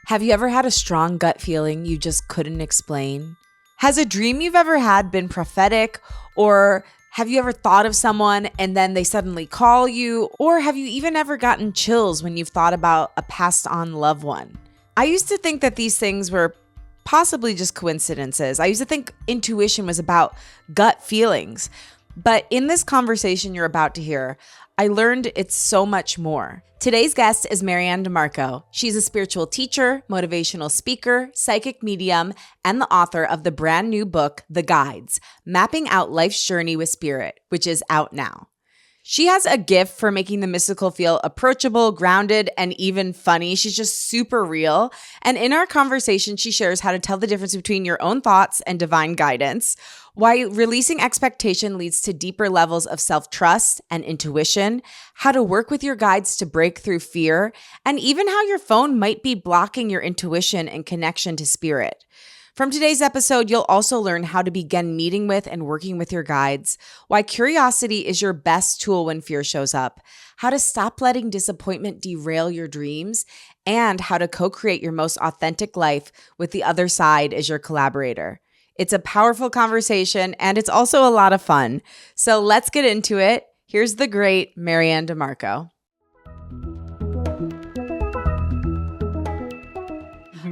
Have you ever had a strong gut feeling you just couldn't explain? Has a dream you've ever had been prophetic? Or have you ever thought of someone and then they suddenly call you? Or have you even ever gotten chills when you've thought about a passed on loved one? I used to think that these things were possibly just coincidences. I used to think intuition was about gut feelings. But in this conversation you're about to hear, I learned it's so much more. Today's guest is MaryAnn DiMarco. She's a spiritual teacher, motivational speaker, psychic medium, and the author of the brand new book, The Guides, Mapping Out Life's Journey with Spirit, which is out now. She has a gift for making the mystical feel approachable, grounded, and even funny. She's just super real. And in our conversation, she shares how to tell the difference between your own thoughts and divine guidance, why releasing expectation leads to deeper levels of self-trust and intuition, how to work with your guides to break through fear, and even how your phone might be blocking your intuition and connection to spirit. From today's episode, you'll also learn how to begin meeting with and working with your guides, why curiosity is your best tool when fear shows up, how to stop letting disappointment derail your dreams, and how to co-create your most authentic life with the other side as your collaborator. It's a powerful conversation, and it's also a lot of fun. So let's get into it. Here's the great MaryAnn DiMarco.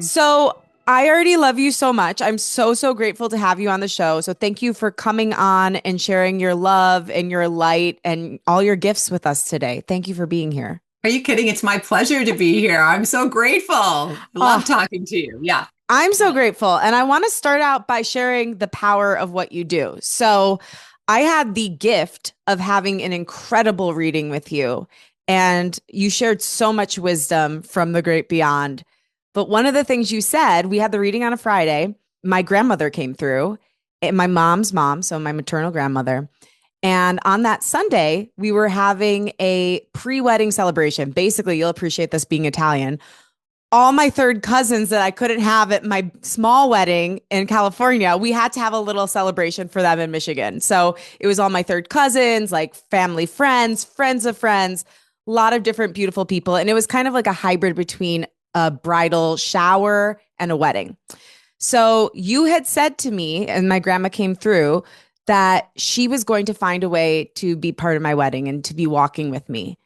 So I already love you so much. I'm so grateful to have you on the show. So thank you for coming on and sharing your love and your light and all your gifts with us today. Thank you for being here. Are you kidding? It's my pleasure to be here. I'm so grateful. I love talking to you. Yeah. I'm so grateful. And I want to start out by sharing the power of what you do. So I had the gift of having an incredible reading with you, and you shared so much wisdom from the great beyond. But one of the things you said, we had the reading on a Friday. My grandmother came through, and my mom's mom, so my maternal grandmother. And on that Sunday, we were having a pre-wedding celebration. Basically, you'll appreciate this being Italian. All my third cousins that I couldn't have at my small wedding in California, we had to have a little celebration for them in Michigan. So it was all my third cousins, like family, friends of friends, a lot of different beautiful people. And it was kind of like a hybrid between a bridal shower and a wedding. So you had said to me, and my grandma came through, that she was going to find a way to be part of my wedding and to be walking with me.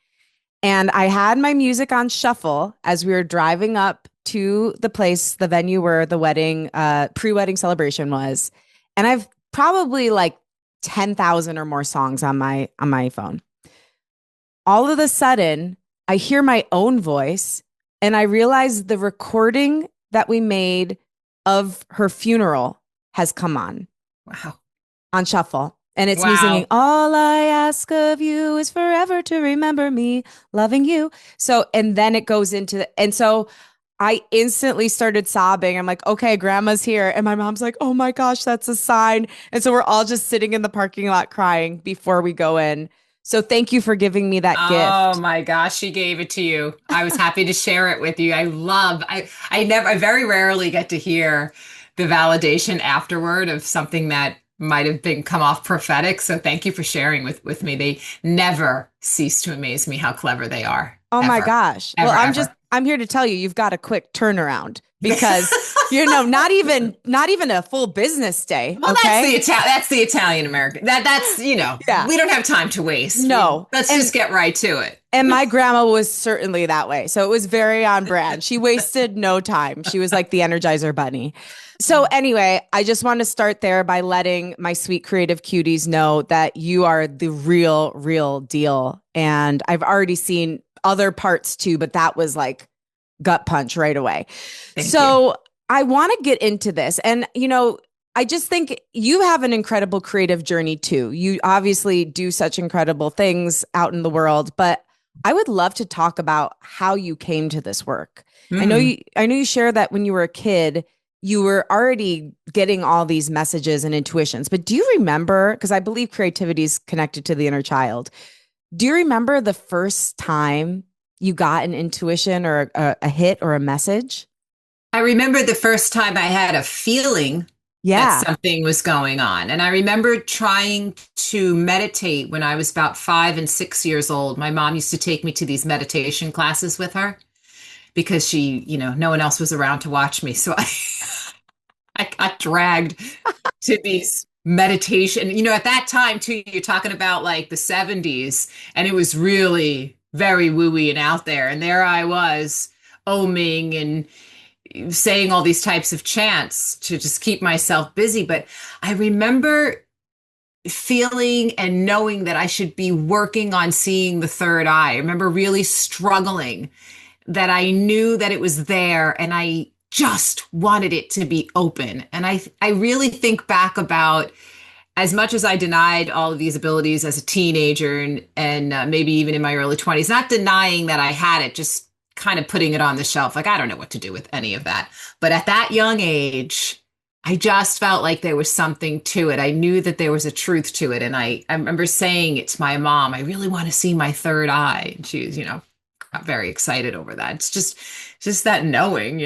And I had my music on shuffle as we were driving up to the place, the venue where the wedding, pre-wedding celebration was. And I've probably like 10,000 or more songs on my phone. All of a sudden, I hear my own voice, and I realize the recording that we made of her funeral has come on. Wow. On shuffle. And it's me singing, all I ask of you is forever to remember me, loving you. So, and then it goes into, and so I instantly started sobbing. I'm like, okay, grandma's here. And my mom's like, oh my gosh, that's a sign. And so we're all just sitting in the parking lot crying before we go in. So thank you for giving me that gift. Oh my gosh, she gave it to you. I was happy to share it with you. I very rarely get to hear the validation afterward of something that might have been come off prophetic. So thank you for sharing with me. They never cease to amaze me how clever they are. Oh my gosh. Well, I'm here to tell you, you've got a quick turnaround because, not even a full business day. Well, okay? That's the Italian American. That's yeah. We don't have time to waste. No. Let's just get right to it. And my grandma was certainly that way. So it was very on brand. She wasted no time. She was like the Energizer Bunny. So anyway, I just want to start there by letting my sweet creative cuties know that you are the real deal. And I've already seen other parts too, but that was like gut punch right away. Thank you. I want to get into this. And, I just think you have an incredible creative journey too. You obviously do such incredible things out in the world, but I would love to talk about how you came to this work. I know you shared that when you were a kid, you were already getting all these messages and intuitions, but do you remember, because I believe creativity is connected to the inner child. Do you remember the first time you got an intuition or a hit or a message? I remember the first time I had a feeling that something was going on. And I remember trying to meditate when I was about 5 and 6 years old. My mom used to take me to these meditation classes with her. because no one else was around to watch me. So I got dragged to these meditation. At that time too, you're talking about like the 70s, and it was really very woo-y and out there. And there I was oming and saying all these types of chants to just keep myself busy. But I remember feeling and knowing that I should be working on seeing the third eye. I remember really struggling, that I knew that it was there and I just wanted it to be open. And I really think back about, as much as I denied all of these abilities as a teenager and maybe even in my early 20s, not denying that I had it, just kind of putting it on the shelf. Like, I don't know what to do with any of that. But at that young age, I just felt like there was something to it. I knew that there was a truth to it. And I remember saying it to my mom, I really want to see my third eye. And she was, got very excited over that. It's just that knowing,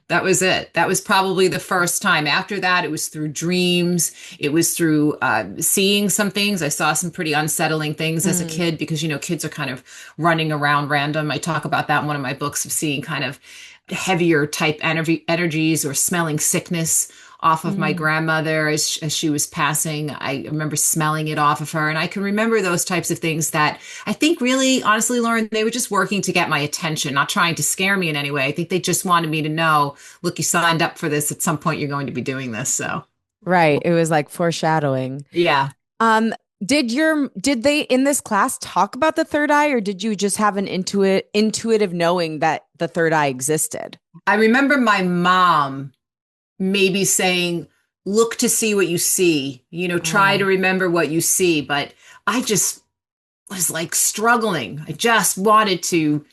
that was it. That was probably the first time. After that, it was through dreams. It was through seeing some things. I saw some pretty unsettling things as a kid because, kids are kind of running around random. I talk about that in one of my books, of seeing kind of heavier type energies or smelling sickness off of my grandmother as she was passing. I remember smelling it off of her. And I can remember those types of things that I think really, honestly, Lauren, they were just working to get my attention, not trying to scare me in any way. I think they just wanted me to know, look, you signed up for this. At some point, you're going to be doing this. So, Right. It was like foreshadowing. yeah. Um, did they in this class talk about the third eye, or did you just have an intuitive knowing that the third eye existed? I remember my mom maybe saying, look to see what you see, try to remember what you see. But I just was like struggling. I just wanted to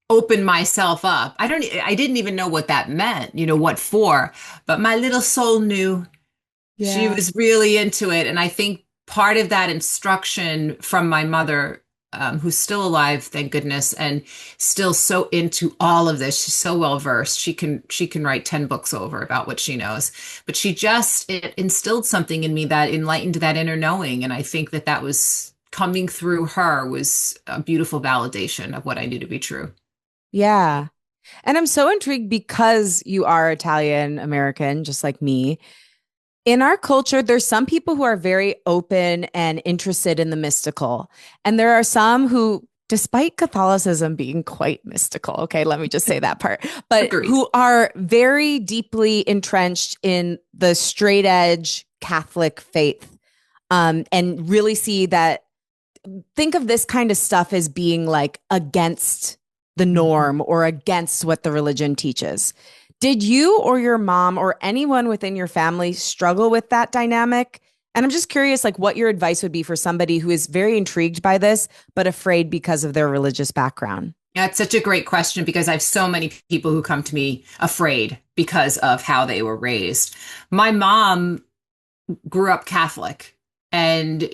open myself up. I didn't even know what that meant, what for, but my little soul knew. She was really into it. And I think part of that instruction from my mother, who's still alive, thank goodness, and still so into all of this. She's so well versed. She can write 10 books over about what she knows. But it instilled something in me that enlightened that inner knowing. And I think that was coming through her was a beautiful validation of what I knew to be true. Yeah. And I'm so intrigued because you are Italian American, just like me. In our culture, there's some people who are very open and interested in the mystical. And there are some who, despite Catholicism being quite mystical, okay, let me just say that part, but Agreed. who are very deeply entrenched in the straight edge Catholic faith, and really see that, think of this kind of stuff as being like against the norm or against what the religion teaches. Did you or your mom or anyone within your family struggle with that dynamic? And I'm just curious, like, what your advice would be for somebody who is very intrigued by this, but afraid because of their religious background. Yeah, it's such a great question because I have so many people who come to me afraid because of how they were raised. My mom grew up Catholic, and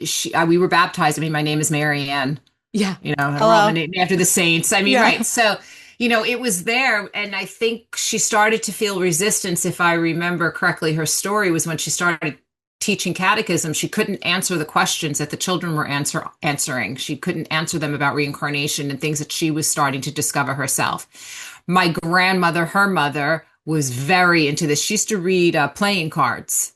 we were baptized. I mean, my name is MaryAnn. Yeah. We're all named after the saints. I mean, Yeah. right. So, it was there. And I think she started to feel resistance. If I remember correctly, her story was when she started teaching catechism, she couldn't answer the questions that the children were answering. She couldn't answer them about reincarnation and things that she was starting to discover herself. My grandmother, her mother, was very into this. She used to read playing cards.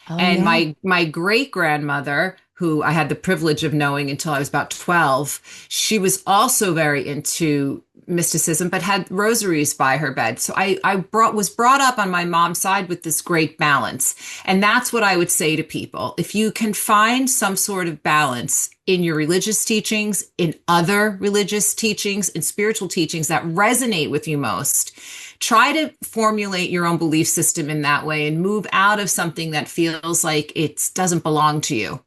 Oh, And yeah. my great grandmother, who I had the privilege of knowing until I was about 12, she was also very into mysticism, but had rosaries by her bed. So I was brought up on my mom's side with this great balance. And that's what I would say to people. If you can find some sort of balance in your religious teachings, in other religious teachings, in spiritual teachings that resonate with you most, try to formulate your own belief system in that way and move out of something that feels like it doesn't belong to you.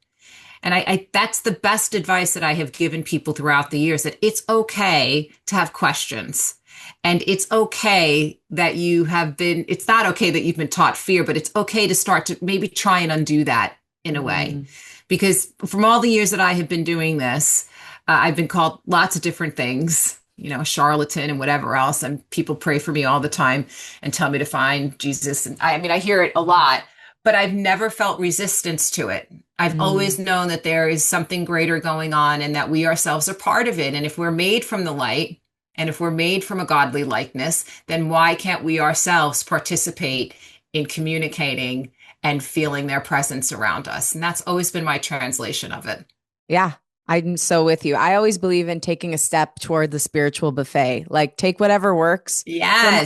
And that's the best advice that I have given people throughout the years, that it's okay to have questions. And it's okay that it's not okay that you've been taught fear, but it's okay to start to maybe try and undo that in a way. Because from all the years that I have been doing this, I've been called lots of different things, a charlatan and whatever else. And people pray for me all the time and tell me to find Jesus. And I hear it a lot, but I've never felt resistance to it. I've always known that there is something greater going on and that we ourselves are part of it. And if we're made from the light, And if we're made from a godly likeness, then why can't we ourselves participate in communicating and feeling their presence around us? And that's always been my translation of it. Yeah, I'm so with you. I always believe in taking a step toward the spiritual buffet. Like take whatever works from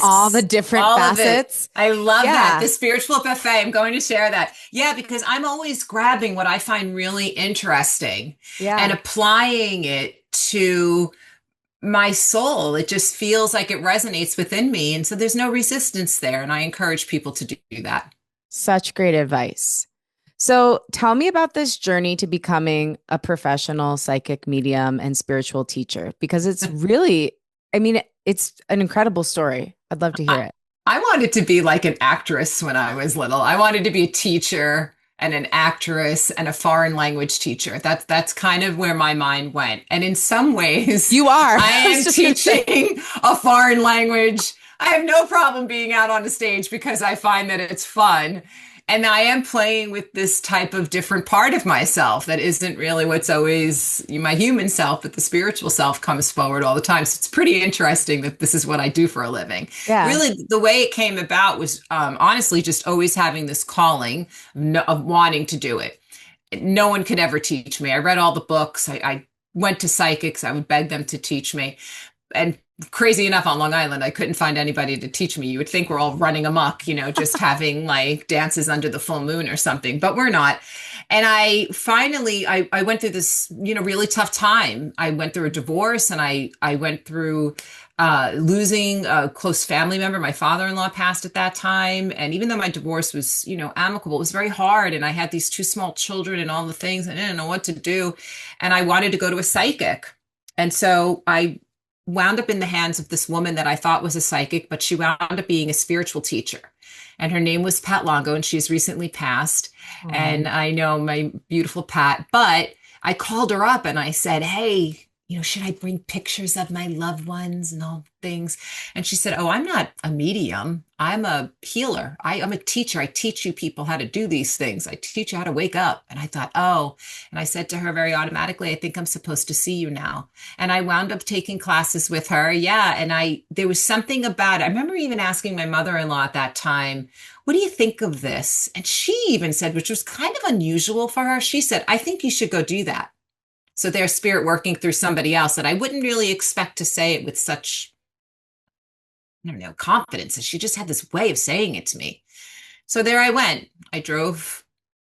all the Yes, different all of it. facets. I love that. Yeah. The spiritual buffet. I'm going to share that. Yeah, because I'm always grabbing what I find really interesting and Yeah. applying it to my soul. It just feels like it resonates within me. And so there's no resistance there. And I encourage people to do that. Such great advice. So tell me about this journey to becoming a professional psychic medium and spiritual teacher, because it's really, I mean, it's an incredible story. I'd love to hear I, it. I wanted to be like an actress when I was little. I wanted to be a teacher and an actress and a foreign language teacher. That's kind of where my mind went. And in some ways, You are. I I was am just going to say, teaching a foreign language. I have no problem being out on the stage because I find that it's fun. And I am playing with this type of different part of myself that isn't really what's always my human self, but the spiritual self comes forward all the time. So it's pretty interesting that this is what I do for a living. yeah. Really, the way it came about was honestly just always having this calling of wanting to do it. No one could ever teach me. I read all the books. I went to psychics. I would beg them to teach me. And crazy enough, on Long Island, I couldn't find anybody to teach me. You would think we're all running amok, just having like dances under the full moon or something, but we're not. And I went through this, really tough time. I went through a divorce, and I went through losing a close family member. My father-in-law passed at that time. And even though my divorce was, amicable, it was very hard. And I had these two small children and all the things, and I didn't know what to do. And I wanted to go to a psychic. And so I wound up in the hands of this woman that I thought was a psychic, but she wound up being a spiritual teacher. And her name was Pat Longo, and she's recently passed. Oh, And I know my beautiful Pat, but I called her up and I said, hey, should I bring pictures of my loved ones and all things? And she said, oh, I'm not a medium. I'm a healer. I'm a teacher. I teach you people how to do these things. I teach you how to wake up. And I thought, oh, and I said to her very automatically, I think I'm supposed to see you now. And I wound up taking classes with her. Yeah. And there was something about it. I remember even asking my mother-in-law at that time, what do you think of this? And she even said, which was kind of unusual for her, she said, I think you should go do that. So their spirit working through somebody else that I wouldn't really expect to say it with such, I don't know, confidence. And she just had this way of saying it to me. So there I went. I drove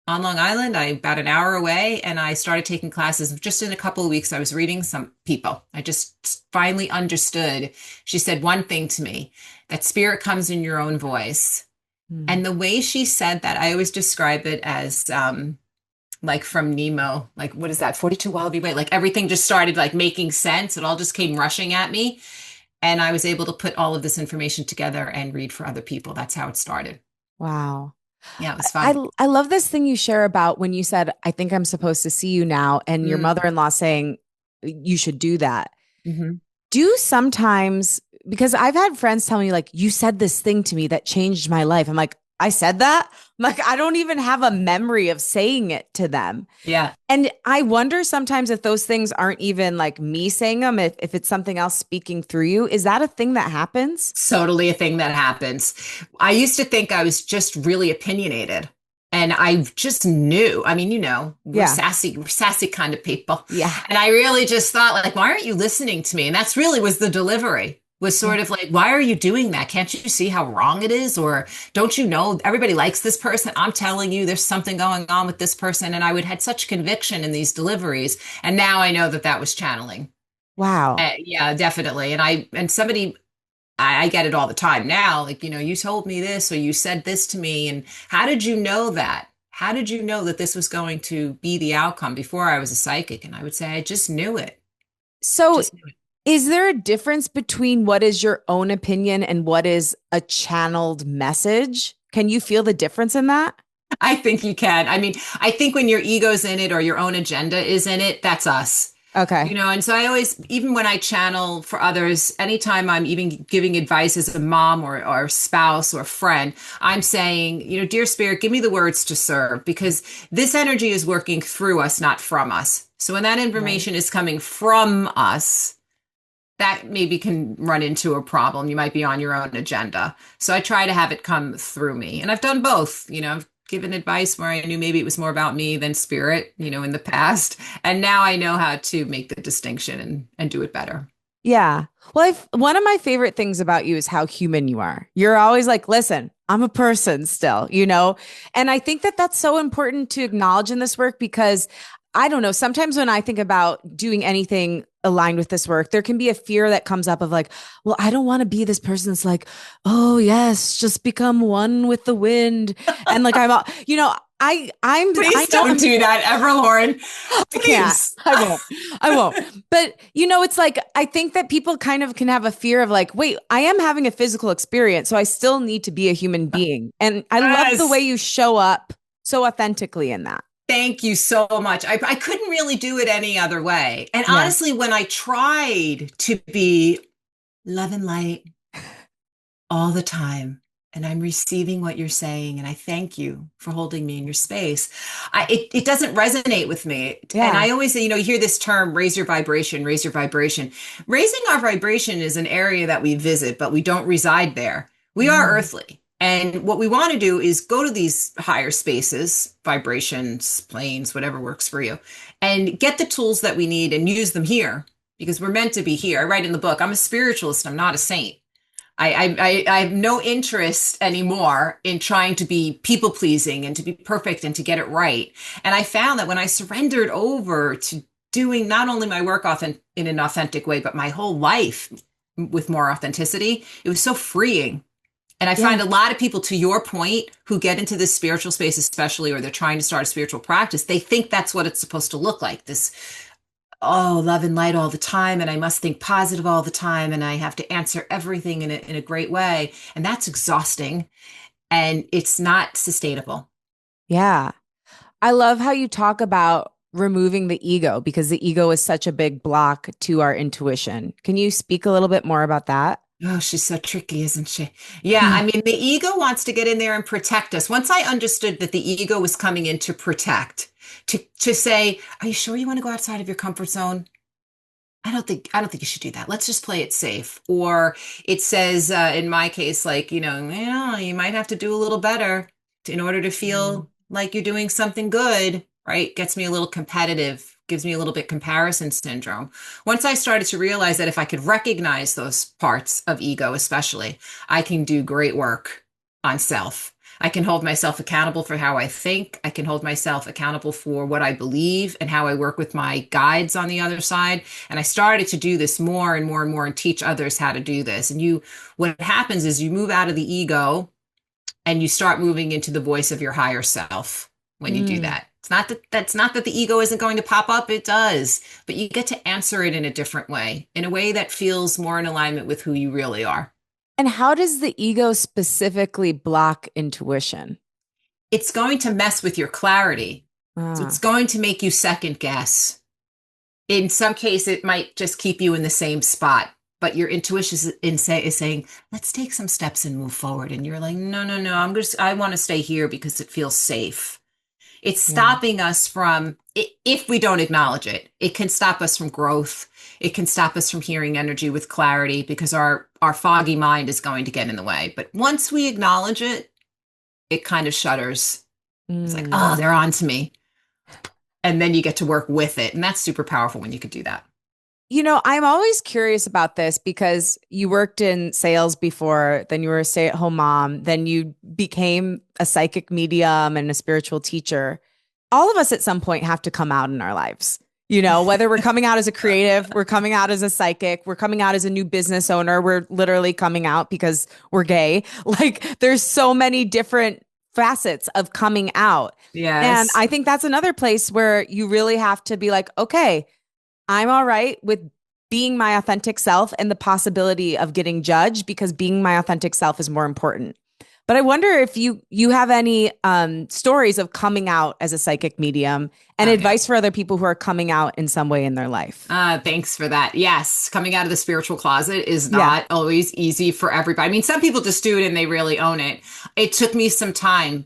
on Long Island, about an hour away, and I started taking classes. Just in a couple of weeks, I was reading some people. I just finally understood. She said one thing to me, that spirit comes in your own voice. hmm. And the way she said that, I always describe it as like from Nemo, like what is that, 42 Wild Away? Like everything just started like making sense. It all just came rushing at me. And I was able to put all of this information together and read for other people. That's how it started. Wow. Yeah, it was I, fun. I love this thing you share about when you said, I think I'm supposed to see you now, and your Mm, mother-in-law saying you should do that. mhm. Do sometimes, because I've had friends tell me, like, you said this thing to me that changed my life. I'm like, I said that? Like, I don't even have a memory of saying it to them. Yeah, And I wonder sometimes if those things aren't even like me saying them, if it's something else speaking through you. Is that a thing that happens? totally a thing that happens. I used to think I was just really opinionated. And I just knew. I mean, Yeah. we're sassy kind of people. Yeah. And I really just thought, like, why aren't you listening to me? And that's really was the delivery, was Yeah. sort of like, why are you doing that? Can't you see how wrong it is? Or don't you know everybody likes this person? I'm telling you, there's something going on with this person. And I would had such conviction in these deliveries. And now I know that that was channeling. Wow. Yeah, definitely. And somebody, I get it all the time now. Like, you told me this or you said this to me. And how did you know that? How did you know that this was going to be the outcome before I was a psychic? And I would say, I just knew it. So Just knew it. is there a difference between what is your own opinion and what is a channeled message? Can you feel the difference in that? I think you can. I mean, I think when your ego's in it or your own agenda is in it, that's us. Okay. And so I always, even when I channel for others, anytime I'm even giving advice as a mom or spouse or friend, I'm saying, dear spirit, give me the words to serve, because this energy is working through us, not from us. So when that Right. information is coming from us, that maybe can run into a problem. You might be on your own agenda. So I try to have it come through me. And I've done both. I've given advice where I knew maybe it was more about me than spirit, in the past. And now I know how to make the distinction and do it better. Yeah. Well, one of my favorite things about you is how human you are. You're always like, listen, I'm a person still, And I think that that's so important to acknowledge in this work because I don't know, sometimes when I think about doing anything aligned with this work, there can be a fear that comes up of like, well, I don't want to be this person that's like, oh, yes, just become one with the wind. And like, I Please know don't do that ever, Lauren. I can't. Please. I won't. I won't. But it's like I think that people kind of can have a fear of like, wait, I am having a physical experience, so I still need to be a human being. And I love the way Yes. you show up so authentically in that. Thank you so much. I couldn't really do it any other way. And Yeah. honestly, when I tried to be love and light all the time, and I'm receiving what you're saying, and I thank you for holding me in your space, it doesn't resonate with me. And Yeah. I always say, you hear this term, raise your vibration, raise your vibration. Raising our vibration is an area that we visit, but we don't reside there. We are Mm. earthly. And what we want to do is go to these higher spaces, vibrations, planes, whatever works for you, and get the tools that we need and use them here because we're meant to be here. I write in the book, I'm a spiritualist, I'm not a saint. I have no interest anymore in trying to be people pleasing and to be perfect and to get it right. And I found that when I surrendered over to doing not only my work in an authentic way, but my whole life with more authenticity, it was so freeing. And I Yeah. find a lot of people, to your point, who get into this spiritual space, especially, or they're trying to start a spiritual practice, they think that's what it's supposed to look like. This, oh, love and light all the time, and I must think positive all the time, and I have to answer everything in a great way. And that's exhausting, and it's not sustainable. Yeah. I love how you talk about removing the ego because the ego is such a big block to our intuition. Can you speak a little bit more about that? Oh, she's so tricky, isn't she? Yeah, I mean, the ego wants to get in there and protect us. Once I understood that the ego was coming in to protect, to say, "Are you sure you want to go outside of your comfort zone?" I don't think you should do that. Let's just play it safe. Or it says, in my case, like, you might have to do a little better in order to Mm. feel like you're doing something good, right? Gets me a little competitive, gives me a little bit comparison syndrome. Once I started to realize that if I could recognize those parts of ego, especially, I can do great work on self. I can hold myself accountable for how I think. I can hold myself accountable for what I believe and how I work with my guides on the other side. And I started to do this more and more and more and teach others how to do this. And what happens is you move out of the ego and you start moving into the voice of your higher self when you do Mm. that. That's not that the ego isn't going to pop up. It does, but you get to answer it in a different way, in a way that feels more in alignment with who you really are. And how does the ego specifically block intuition? It's going to mess with your clarity. So it's Ah, going to make you second guess. In some case, it might just keep you in the same spot, but your intuition is saying, let's take some steps and move forward. And you're like, no, no, no, I want to stay here because it feels safe. It's yeah. stopping us from, if we don't acknowledge it, it can stop us from growth. It can stop us from hearing energy with clarity because our foggy mind is going to get in the way. But once we acknowledge it, it kind of shudders. It's like, Mm. oh, they're on to me. And then you get to work with it. And that's super powerful when you could do that. I'm always curious about this because you worked in sales before, then you were a stay-at-home mom, then you became a psychic medium and a spiritual teacher. All of us at some point have to come out in our lives. Whether we're coming out as a creative, we're coming out as a psychic, we're coming out as a new business owner, we're literally coming out because we're gay. Like there's so many different facets of coming out. And Yes. I think that's another place where you really have to be like, okay, I'm all right with being my authentic self and the possibility of getting judged because being my authentic self is more important. But I wonder if you have any stories of coming out as a psychic medium and Oh, yeah. advice for other people who are coming out in some way in their life. Thanks for that. Yes, coming out of the spiritual closet is Yeah. not always easy for everybody. I mean, some people just do it and they really own it. It took me some time.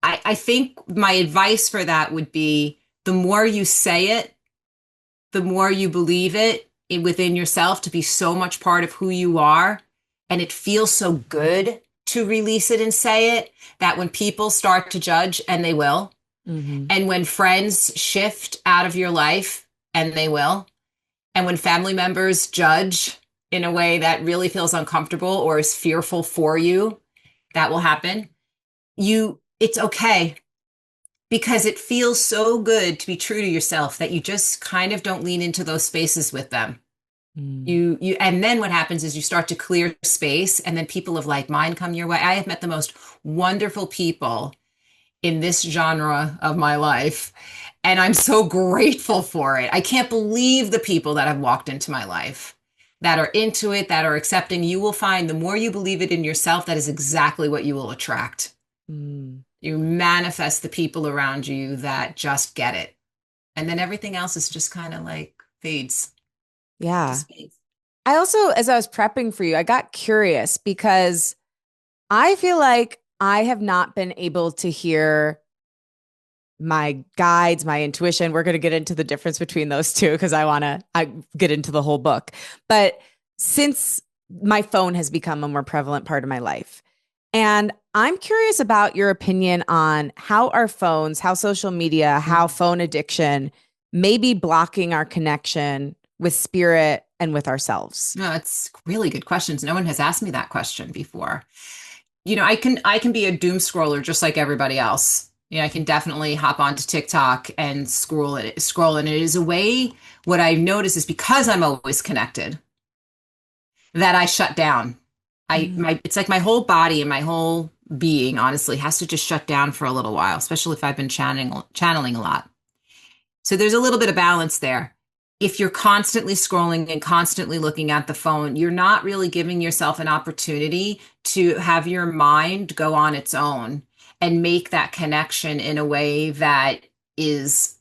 I think my advice for that would be the more you say it, the more you believe it within yourself to be so much part of who you are. And it feels so good to release it and say it that when people start to judge, and they will, Mm-hmm. and when friends shift out of your life, and they will, and when family members judge in a way that really feels uncomfortable or is fearful for you, that will happen. It's okay because it feels so good to be true to yourself that you just kind of don't lean into those spaces with them. Mm. And then what happens is you start to clear space, and then people of like mind come your way. I have met the most wonderful people in this genre of my life, and I'm so grateful for it. I can't believe the people that have walked into my life that are into it, that are accepting. You will find the more you believe it in yourself, that is exactly what you will attract. Mm. You manifest the people around you that just get it. And then everything else is just kind of like fades, Yeah. just fades. I also, as I was prepping for you, I got curious because I feel like I have not been able to hear my guides, my intuition. We're going to get into the difference between those two because I get into the whole book. But since my phone has become a more prevalent part of my life, and I'm curious about your opinion on how our phones, how social media, how Mm. phone addiction may be blocking our connection with spirit and with ourselves. No, it's really good questions. No one has asked me that question before. I can be a doom scroller just like everybody else. I can definitely hop onto TikTok and scroll, and it is a way. What I notice is because I'm always connected, that I shut down. Mm. It's like my whole body and my whole being, honestly, has to just shut down for a little while, especially if I've been channeling a lot. So there's a little bit of balance there. If you're constantly scrolling and constantly looking at the phone, you're not really giving yourself an opportunity to have your mind go on its own and make that connection in a way that is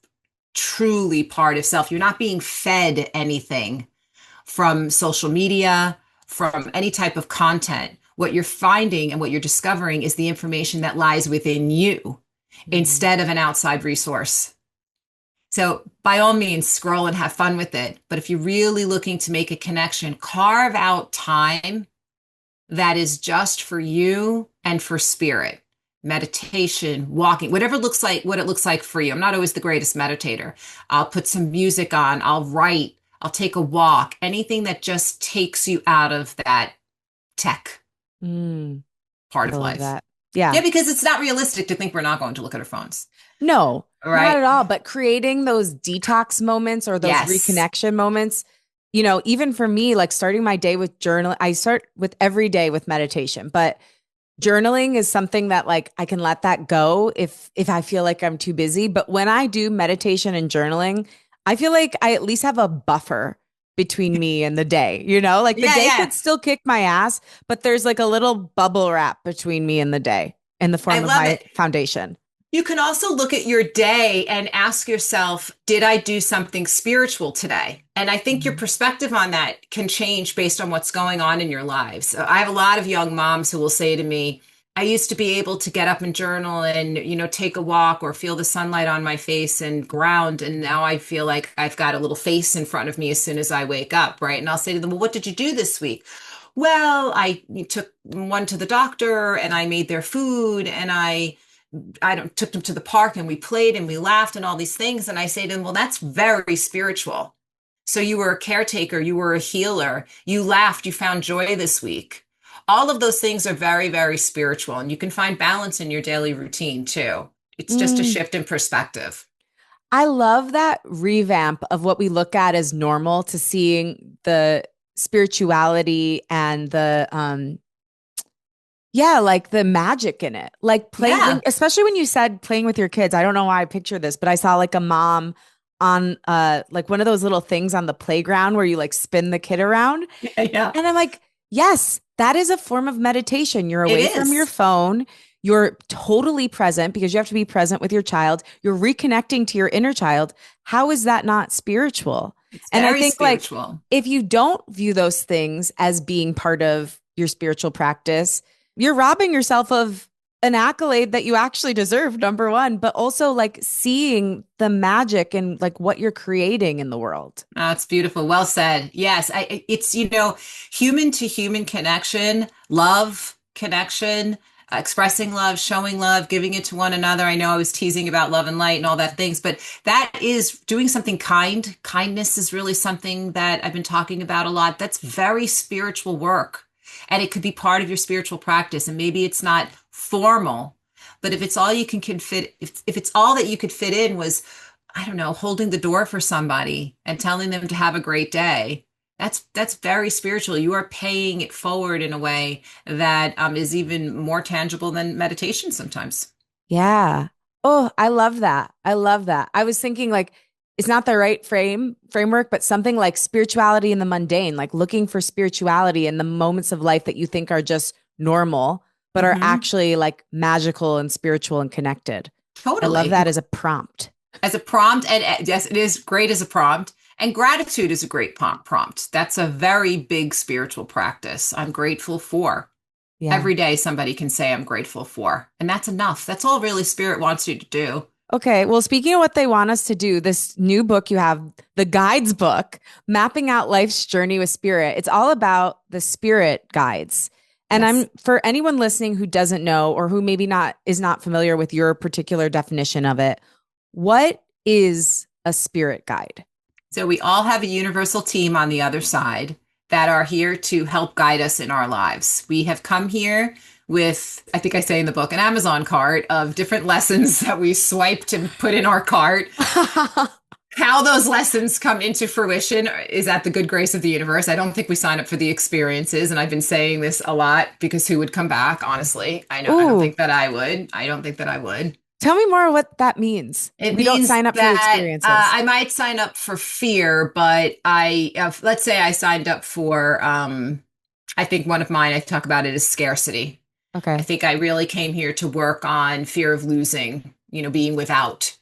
truly part of self. You're not being fed anything from social media, from any type of content. What you're finding and what you're discovering is the information that lies within you Mm. instead of an outside resource. So, by all means, scroll and have fun with it. But if you're really looking to make a connection, carve out time that is just for you and for spirit. Meditation, walking, whatever looks like what it looks like for you. I'm not always the greatest meditator. I'll put some music on, I'll write, I'll take a walk, anything that just takes you out of that tech Mm. part I of love life. that. Yeah. Yeah, because it's not realistic to think we're not going to look at our phones. No, All not right. at all. But creating those detox moments or those Yes. reconnection moments, even for me, like starting my day with journal, I start with every day with meditation, but journaling is something that like I can let that go if I feel like I'm too busy. But when I do meditation and journaling, I feel like I at least have a buffer between me and the day, like the Yeah, day yeah. could still kick my ass, but there's like a little bubble wrap between me and the day in the I form of love my it. foundation. You can also look at your day and ask yourself, did I do something spiritual today? And I think your Mhm. perspective on that can change based on what's going on in your lives. So I have a lot of young moms who will say to me, I used to be able to get up and journal and, take a walk or feel the sunlight on my face and ground. And now I feel like I've got a little face in front of me as soon as I wake up, right? And I'll say to them, well, what did you do this week? Well, I took one to the doctor and I made their food and I don't took them to the park and we played and we laughed and all these things. And I say to them, well, that's very spiritual. So you were a caretaker, you were a healer, you laughed, you found joy this week. All of those things are very, very spiritual. And you can find balance in your daily routine too. It's just a Mm. shift in perspective. I love that revamp of what we look at as normal to seeing the spirituality and yeah, like the magic in it. Like Yeah. especially when you said playing with your kids. I don't know why I picture this, but I saw like a mom on like one of those little things on the playground where you like spin the kid around. Yeah. And I'm like, yes, that is a form of meditation. You're It away from your is. phone. You're totally present because you have to be present with your child. You're reconnecting to your inner child. How is that not spiritual? It's And I very think like spiritual. if you don't view those things as being part of your spiritual practice, you're robbing yourself of an accolade that you actually deserve, number one, but also like seeing the magic and like what you're creating in the world. Oh, it's beautiful. Well said. Yes, it's, human to human connection, love, connection, expressing love, showing love, giving it to one another. I know I was teasing about love and light and all that things, but that is doing something kind. Kindness is really something that I've been talking about a lot. That's very spiritual work. And it could be part of your spiritual practice. And maybe it's not formal, but if it's all you can fit, if it's all that you could fit in was, I don't know, holding the door for somebody and telling them to have a great day. That's very spiritual. You are paying it forward in a way that is even more tangible than meditation sometimes. Yeah. Oh, I love that. I love that. I was thinking like it's not the right framework, but something like spirituality in the mundane, like looking for spirituality in the moments of life that you think are just normal, but are Hmm. actually like magical and spiritual and connected. I love Totally. that as a prompt. As a prompt, and yes, it is great as a prompt. And gratitude is a great prompt. That's a very big spiritual practice. I'm grateful for. Yeah. Every day, somebody can say, I'm grateful for. And that's enough. That's all really spirit wants you to do. Okay. Well, speaking of what they want us to do, this new book you have, the guides book, Mapping Out Life's Journey with Spirit, it's all about the spirit guides. And Yes. I'm for anyone listening who doesn't know or who maybe not is not familiar with your particular definition of it, what is a spirit guide? So we all have a universal team on the other side that are here to help guide us in our lives. We have come here with, I think I say in the book, an Amazon cart of different lessons that we swiped and put in our cart. How those lessons come into fruition is at the good grace of the universe. I don't think we sign up for the experiences. And I've been saying this a lot because who would come back? Honestly, I know I don't Ooh, think that I would. I don't think that I would. tell me more what that means. It We don't means sign up for the that experiences. I might sign up for fear, but let's say I signed up for, I think one of mine, I talk about it as scarcity. I Okay. think I really came here to work on fear of losing, being without.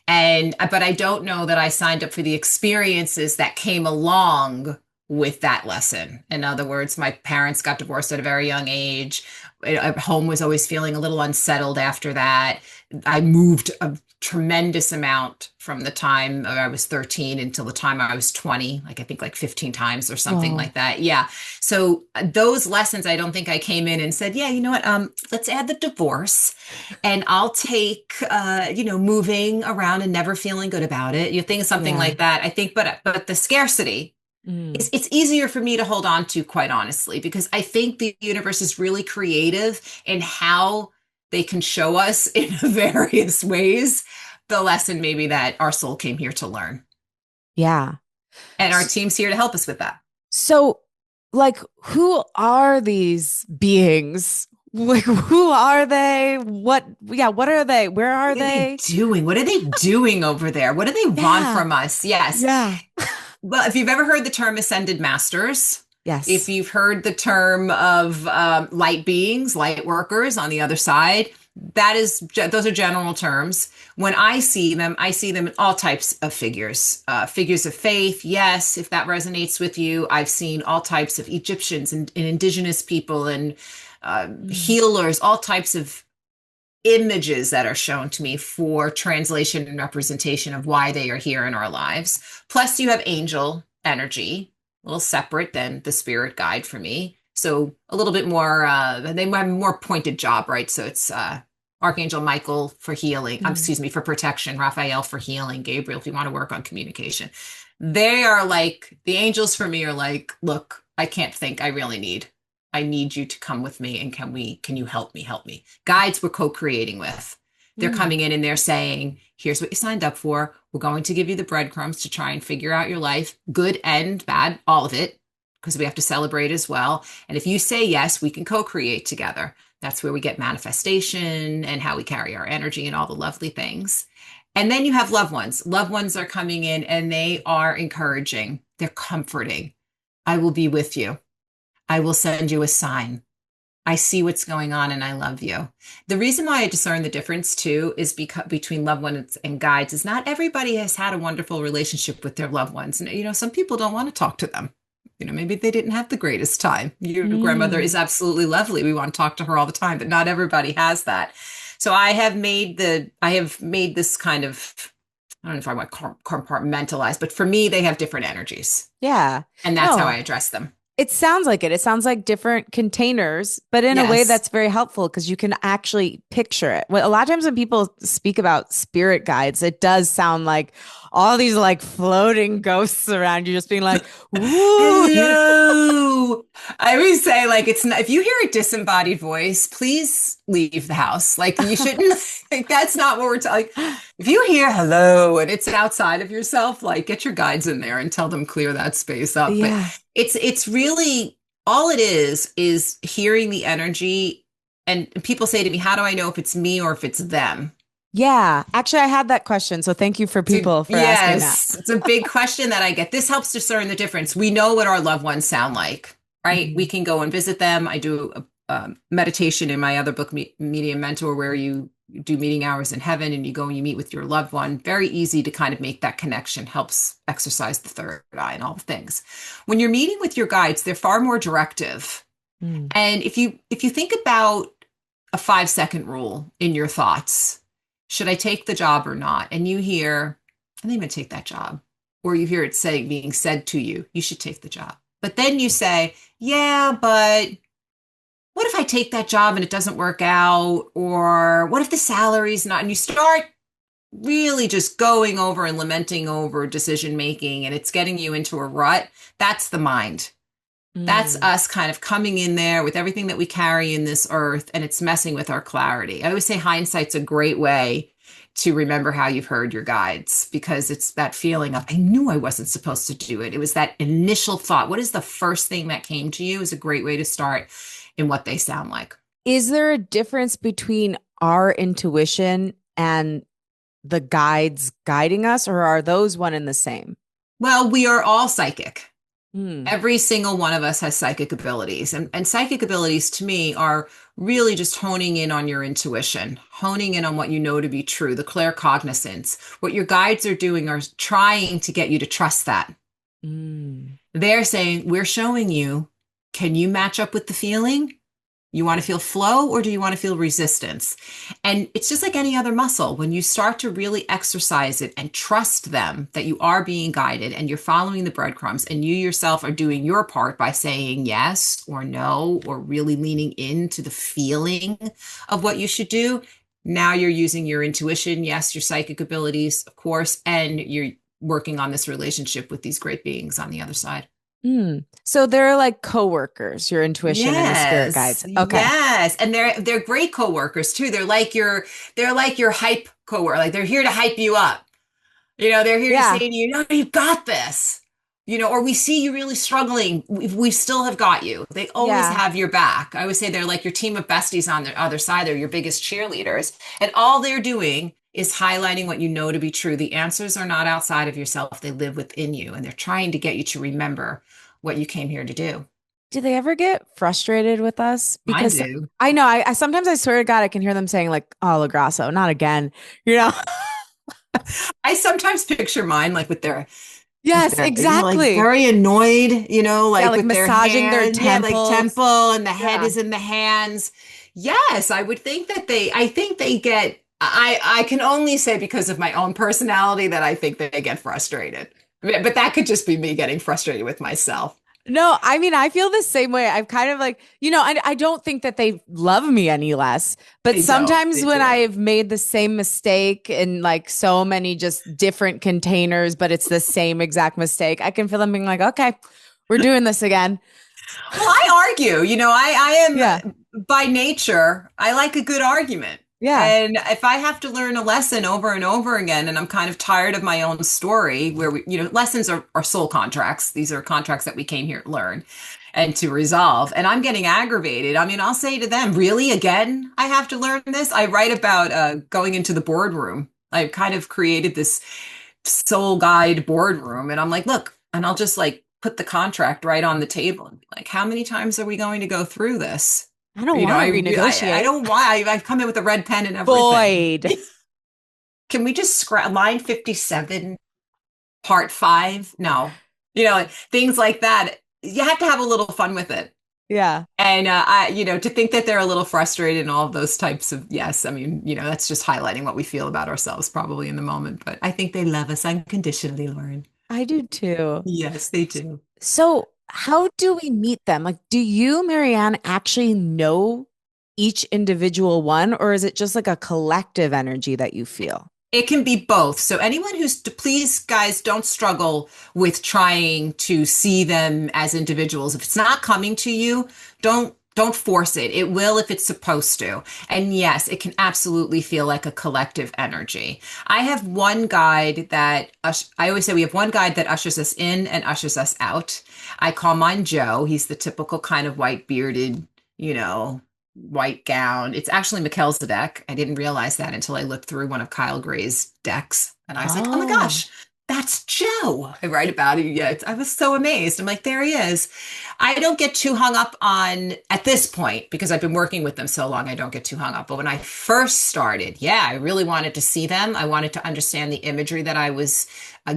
But I don't know that I signed up for the experiences that came along with that lesson. In other words, my parents got divorced at a very young age. Home was always feeling a little unsettled after that. I moved a tremendous amount from the time I was 13 until the time I was 20, like I think like 15 times or something Whoa. like that. Yeah. So those lessons, I don't think I came in and said, yeah, you know what? Let's add the divorce and I'll take moving around and never feeling good about it. You think something Yeah. like that. I think, but the scarcity, Mm. it's easier for me to hold on to, quite honestly, because I think the universe is really creative in how they can show us in various ways the lesson maybe that our soul came here to learn. Yeah. And our team's here to help us with that. So, like, who are these beings? Like, who are they? What are they? Where are What are they they? doing? What are they doing over there? What do they want Yeah. from us? Yes. Yeah. Well, if you've ever heard the term ascended masters, if Yes. you've heard the term of light beings, light workers on the other side, those are general terms. When I see them in all types of figures, figures of faith. Yes, if that resonates with you, I've seen all types of Egyptians and indigenous people and Mm. healers, all types of images that are shown to me for translation and representation of why they are here in our lives. Plus, you have angel energy, a little separate than the spirit guide for me. So a little bit more, they have a more pointed job, right? So it's Archangel Michael for healing, Mm. excuse me, for protection, Raphael for healing, Gabriel if you want to work on communication. They are like, the angels for me are like, look, I can't think, I need you to come with me and can you help me? Guides we're co-creating with. They're Mm. coming in and they're saying, here's what you signed up for. We're going to give you the breadcrumbs to try and figure out your life, good and bad, all of it, because we have to celebrate as well. And if you say yes, we can co-create together. That's where we get manifestation and how we carry our energy and all the lovely things. And then you have loved ones. Loved ones are coming in and they are encouraging. They're comforting. I will be with you. I will send you a sign. I see what's going on and I love you. The reason why I discern the difference too is because between loved ones and guides is not everybody has had a wonderful relationship with their loved ones. And some people don't want to talk to them. maybe they didn't have the greatest time. Your grandmother is Mm. absolutely lovely. We want to talk to her all the time, but not everybody has that. So I have made this kind of, I don't know if I want to compartmentalize, but for me, they have different energies. Yeah. And that's how I No. address them. It sounds like it. It sounds like different containers, but in a way Yes. that's very helpful because you can actually picture it. Well, a lot of times when people speak about spirit guides, it does sound like all these like floating ghosts around you just being like, "Ooh." Hello. I always say, like, it's not, if you hear a disembodied voice, please leave the house. Like, you shouldn't, like, that's not what we're talking. If you hear hello and it's outside of yourself, like, get your guides in there and tell them clear that space up. But Yeah. it's really all it is hearing the energy. And people say to me, how do I know if it's me or if it's them? Yeah. Actually, I had that question. So thank you for So, people for asking that. yes, it's a big question that I get. This helps discern the difference. We know what our loved ones sound like, right? We Mhm. can go and visit them. I do a meditation in my other book, Medium Mentor, where you do meeting hours in heaven and you go and you meet with your loved one. Very easy to kind of make that connection, helps exercise the third eye and all the things. When you're meeting with your guides, they're far more directive. Mm. And if you think about a 5-second rule in your thoughts, should I take the job or not? And you hear, I think I'm going to take that job. Or you hear it being said to you, you should take the job. But then you say, yeah, but what if I take that job and it doesn't work out? Or what if the salary's not? And you start really just going over and lamenting over decision making and it's getting you into a rut. That's the mind. That's Mm. us kind of coming in there with everything that we carry in this earth, and it's messing with our clarity. I always say hindsight's a great way to remember how you've heard your guides because it's that feeling of, I knew I wasn't supposed to do it. It was that initial thought. What is the first thing that came to you is a great way to start in what they sound like. Is there a difference between our intuition and the guides guiding us, or are those one and the same? Well, we are all psychic. Hmm. Every single one of us has psychic abilities. And psychic abilities to me are really just honing in on your intuition, honing in on what you know to be true, the claircognizance. What your guides are doing are trying to get you to trust that. Mm. They're saying, we're showing you, can you match up with the feeling? You want to feel flow or do you want to feel resistance? And it's just like any other muscle. When you start to really exercise it and trust them that you are being guided and you're following the breadcrumbs and you yourself are doing your part by saying yes or no or really leaning into the feeling of what you should do. Now you're using your intuition, yes, your psychic abilities, of course, and you're working on this relationship with these great beings on the other side. Mm. So they're like coworkers, your intuition and the spirit Yes, guides. Okay. yes. And they're great coworkers too. They're like your hype coworker. Like they're here to hype you up. They're here to say Yeah. to you, no, you've got this. Or we see you really struggling. We still have got you. They always Yeah. have your back. I would say they're like your team of besties on the other side. They're your biggest cheerleaders. And all they're doing is highlighting what you know to be true. The answers are not outside of yourself. They live within you. And they're trying to get you to remember what you came here to do. Do they ever get frustrated with us? Mine Because do. I know I sometimes I swear to God I can hear them saying like, "Oh, Lagrasso, not again." You know? I sometimes picture mine like with their Yes, like exactly. very annoyed, Yeah, like like with their massaging their hand, yeah, like temples. temple and the head Yeah. is in the hands. Yes, I would think that I think they get I can only say because of my own personality that I think they get frustrated. But that could just be me getting frustrated with myself. No, I mean, I feel the same way. I've kind of like, I don't think that they love me any less, but They don't. sometimes They when do. I've made the same mistake in like so many just different containers, but it's the same exact mistake, I can feel them being like, okay, we're doing this again. Well, I argue, I Yeah. am by nature, I like a good argument. Yeah. And if I have to learn a lesson over and over again, and I'm kind of tired of my own story, where lessons are soul contracts. These are contracts that we came here to learn and to resolve. And I'm getting aggravated. I mean, I'll say to them, really, again, I have to learn this. I write about going into the boardroom. I've kind of created this soul guide boardroom. And I'm like, look, and I'll just like put the contract right on the table and be like, how many times are we going to go through this? I don't want to I renegotiate. don't why I've come in with a red pen and everything. Void. Can we just scrap line 57, part 5? No, things like that. you have to have a little fun with it. Yeah. And to think that they're a little frustrated and all of those types of, yes, I mean, that's just highlighting what we feel about ourselves probably in the moment. But I think they love us unconditionally, Lauren. I do too. Yes, they do. So, how do we meet them? Like, do you, MaryAnn, actually know each individual one, or is it just like a collective energy that you feel? It can be both. So anyone please guys, don't struggle with trying to see them as individuals. If it's not coming to you, don't force it. It will if it's supposed to. And yes, it can absolutely feel like a collective energy. I have one guide I always say we have one guide that ushers us in and ushers us out. I call mine Joe. He's the typical kind of white bearded, white gown. It's actually Melchizedek. I didn't realize that until I looked through one of Kyle Gray's decks. And I was like, oh my Oh. gosh, that's Joe. I write about it. Yeah, I was so amazed. I'm like, there he is. I don't get too hung up on, at this point, because I've been working with them so long, I don't get too hung up. But when I first started, yeah, I really wanted to see them. I wanted to understand the imagery that I was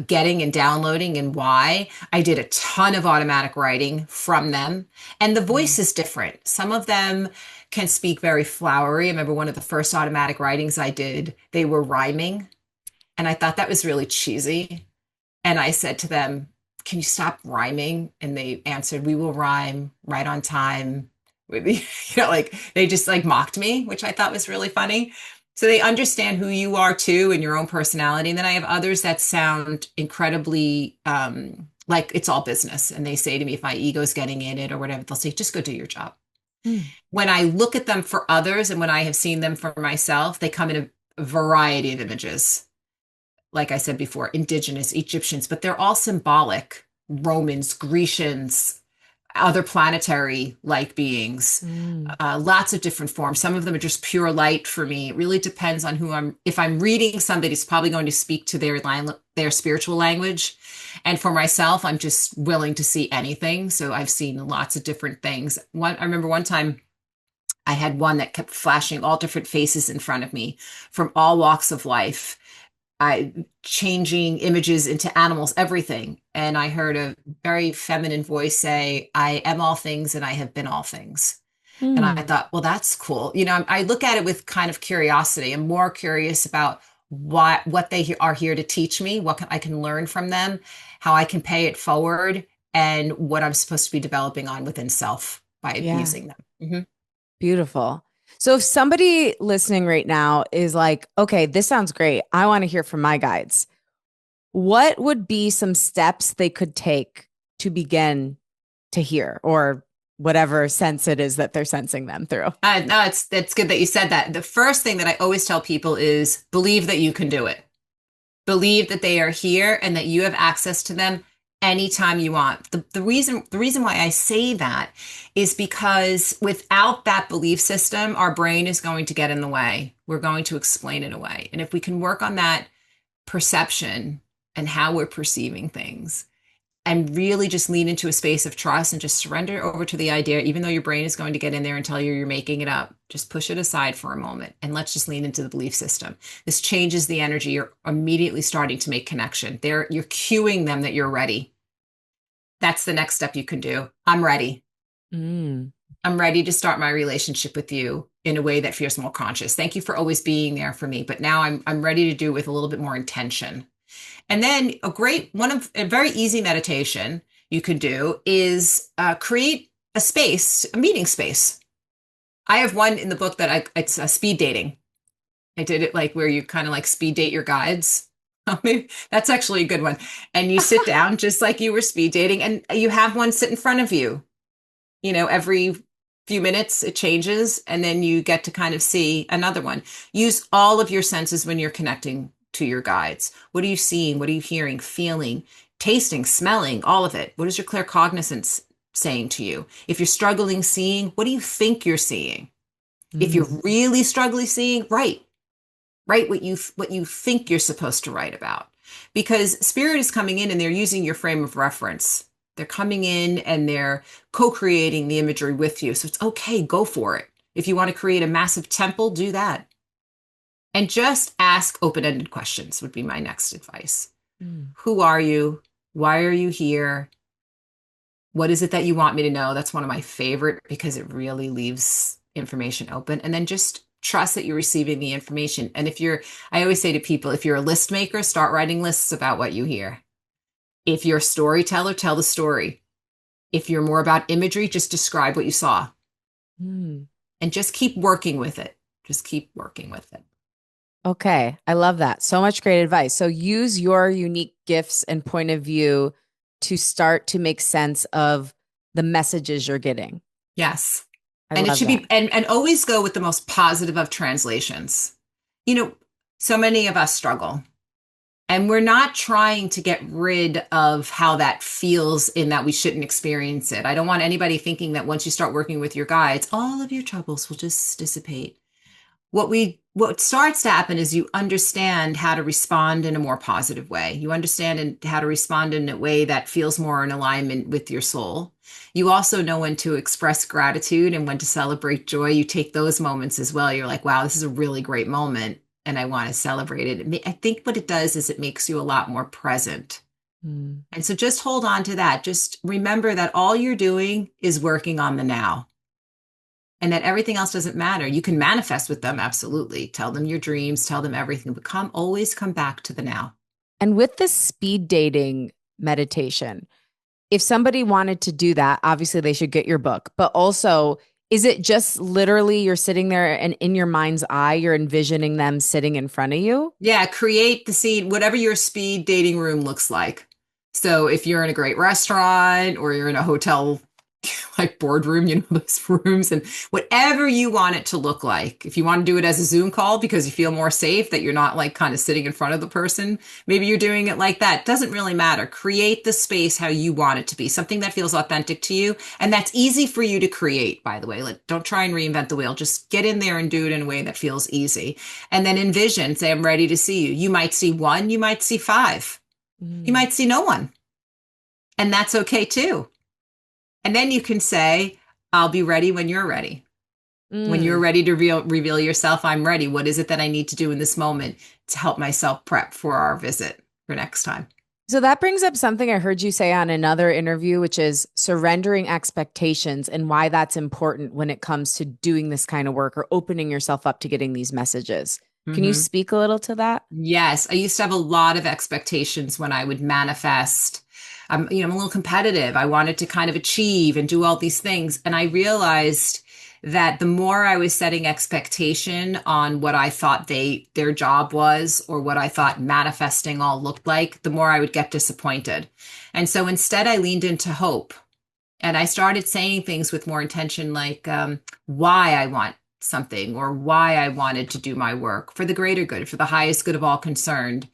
getting and downloading and why. I did a ton of automatic writing from them. And the voice Mm. is different. Some of them can speak very flowery. I remember one of the first automatic writings I did, they were rhyming. And I thought that was really cheesy. And I said to them, can you stop rhyming? And they answered, we will rhyme right on time. With like they just like mocked me, which I thought was really funny. So they understand who you are too and your own personality. And then I have others that sound incredibly like it's all business. And they say to me, if my ego's getting in it or whatever, they'll say, just go do your job. Mm. When I look at them for others and when I have seen them for myself, they come in a variety of images. Like I said before, indigenous Egyptians, but they're all symbolic. Romans, Grecians, other planetary like beings, Mm. lots of different forms. Some of them are just pure light for me. It really depends on if I'm reading somebody, it's probably going to speak to their spiritual language. And for myself, I'm just willing to see anything. So I've seen lots of different things. I remember one time I had one that kept flashing all different faces in front of me from all walks of life. I changing images into animals, everything. And I heard a very feminine voice say, I am all things and I have been all things. And I Mm. thought, well, that's cool. I look at it with kind of curiosity. I'm more curious about what they are here to teach me, I can learn from them, how I can pay it forward, and what I'm supposed to be developing on within self by Yeah. using them. Mhm. Beautiful. So if somebody listening right now is like, okay, this sounds great. I want to hear from my guides. What would be some steps they could take to begin to hear or whatever sense it is that they're sensing them through? No, it's good that you said that. The first thing that I always tell people is believe that you can do it. Believe that they are here and that you have access to them anytime you want. The reason why I say that is because without that belief system, our brain is going to get in the way. We're going to explain it away. And if we can work on that perception and how we're perceiving things, and really just lean into a space of trust and just surrender over to the idea, even though your brain is going to get in there and tell you you're making it up, just push it aside for a moment and let's just lean into the belief system. This changes the energy. You're immediately starting to make connection. You're cueing them that you're ready. That's the next step you can do. I'm ready. Mm. I'm ready to start my relationship with you in a way that feels more conscious. Thank you for always being there for me, but now I'm ready to do it with a little bit more intention. And then a very easy meditation you could do is create a meeting space. I have one in the book it's speed dating. I did it like where you kind of like speed date your guides. Maybe that's actually a good one. And you sit down just like you were speed dating and you have one sit in front of you. Every few minutes it changes and then you get to kind of see another one. Use all of your senses when you're connecting to your guides. What are you seeing? What are you hearing, feeling, tasting, smelling, all of it? What is your claircognizance saying to you? If you're struggling seeing, what do you think you're seeing? If you're Mm. really struggling seeing, write what you think you're supposed to write about. Because spirit is coming in and they're using your frame of reference. They're coming in and they're co-creating the imagery with you. So it's okay, go for it. If you want to create a massive temple, do that. And just ask open-ended questions would be my next advice. Mm. Who are you? Why are you here? What is it that you want me to know? That's one of my favorite because it really leaves information open. And then just trust that you're receiving the information. And I always say to people, if you're a list maker, start writing lists about what you hear. If you're a storyteller, tell the story. If you're more about imagery, just describe what you saw Hmm. and just keep working with it. Just keep working with it. Okay, I love that. So much great advice. So use your unique gifts and point of view to start to make sense of the messages you're getting. Yes. I And it love should that. be, and always go with the most positive of translations. You know, so many of us struggle. And we're not trying to get rid of how that feels in that we shouldn't experience it. I don't want anybody thinking that once you start working with your guides, all of your troubles will just dissipate. What starts to happen is you understand how to respond in a more positive way. You understand how to respond in a way that feels more in alignment with your soul. You also know when to express gratitude and when to celebrate joy. You take those moments as well. You're like, wow, this is a really great moment and I want to celebrate it. I think what it does is it makes you a lot more present. Mm. And so just hold on to that. Just remember that all you're doing is working on the now and that everything else doesn't matter. You can manifest with them, absolutely. Tell them your dreams, tell them everything, but always come back to the now. And with this speed dating meditation, if somebody wanted to do that, obviously they should get your book. But also, is it just literally you're sitting there and in your mind's eye, you're envisioning them sitting in front of you? Yeah, create the scene, whatever your speed dating room looks like. So if you're in a great restaurant or you're in a hotel like boardroom, those rooms and whatever you want it to look like. If you want to do it as a Zoom call because you feel more safe that you're not like kind of sitting in front of the person, maybe you're doing it like that. Doesn't really matter. Create the space how you want it to be, something that feels authentic to you. And that's easy for you to create, by the way. Like, don't try and reinvent the wheel. Just get in there and do it in a way that feels easy. And then envision, say, I'm ready to see you. You might see one, you might see five, you Mm. might see no one. And that's okay too. And then you can say, I'll be ready when you're ready. When you're Mm. ready to reveal yourself, I'm ready. What is it that I need to do in this moment to help myself prep for our visit for next time? So that brings up something I heard you say on another interview, which is surrendering expectations and why that's important when it comes to doing this kind of work or opening yourself up to getting these messages. Can you Hmm. speak a little to that? Yes, I used to have a lot of expectations when I would manifest. I'm a little competitive. I wanted to kind of achieve and do all these things. And I realized that the more I was setting expectation on what I thought their job was or what I thought manifesting all looked like, the more I would get disappointed. And so instead I leaned into hope and I started saying things with more intention, like why I want something or why I wanted to do my work for the greater good, for the highest good of all concerned.